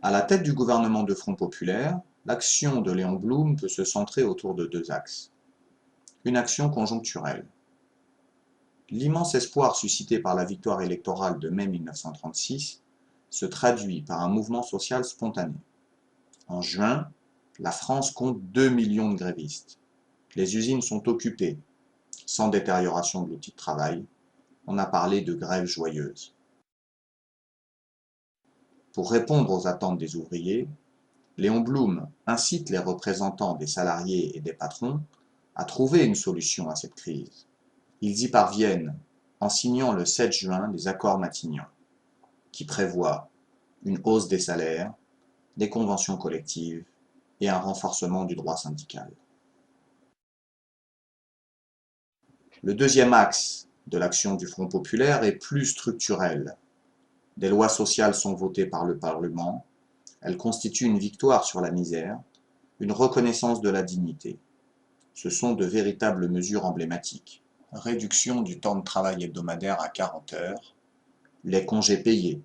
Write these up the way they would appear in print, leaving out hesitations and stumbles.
À la tête du gouvernement de Front populaire, l'action de Léon Blum peut se centrer autour de deux axes. Une action conjoncturelle. L'immense espoir suscité par la victoire électorale de mai 1936 se traduit par un mouvement social spontané. En juin, la France compte 2 millions de grévistes. Les usines sont occupées, sans détérioration de l'outil de travail. On a parlé de grève joyeuse. Pour répondre aux attentes des ouvriers, Léon Blum incite les représentants des salariés et des patrons à trouver une solution à cette crise. Ils y parviennent en signant le 7 juin les accords Matignon, qui prévoient une hausse des salaires, des conventions collectives et un renforcement du droit syndical. Le deuxième axe de l'action du Front populaire est plus structurel. Des lois sociales sont votées par le Parlement. Elles constituent une victoire sur la misère, une reconnaissance de la dignité. Ce sont de véritables mesures emblématiques. Réduction du temps de travail hebdomadaire à 40 heures, les congés payés.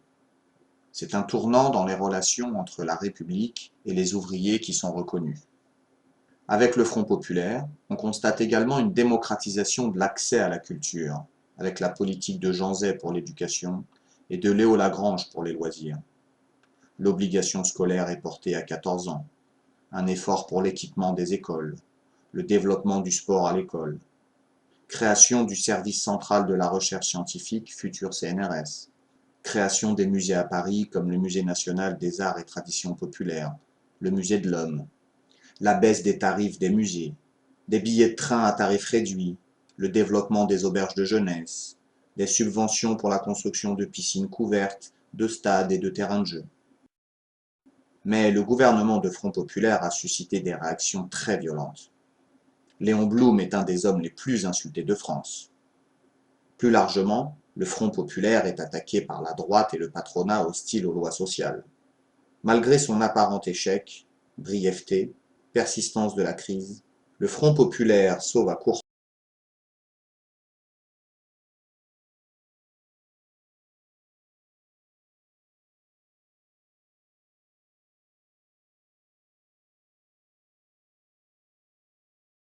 C'est un tournant dans les relations entre la République et les ouvriers qui sont reconnus. Avec le Front populaire, on constate également une démocratisation de l'accès à la culture, avec la politique de Jean Zay pour l'éducation et de Léo Lagrange pour les loisirs. L'obligation scolaire est portée à 14 ans, un effort pour l'équipement des écoles, le développement du sport à l'école, création du service central de la recherche scientifique, futur CNRS, création des musées à Paris comme le Musée national des arts et traditions populaires, le Musée de l'Homme, la baisse des tarifs des musées, des billets de train à tarifs réduits, le développement des auberges de jeunesse, des subventions pour la construction de piscines couvertes, de stades et de terrains de jeu. Mais le gouvernement de Front populaire a suscité des réactions très violentes. Léon Blum est un des hommes les plus insultés de France. Plus largement, le Front populaire est attaqué par la droite et le patronat hostile aux lois sociales. Malgré son apparent échec, brièveté, persistance de la crise, le Front populaire sauve à court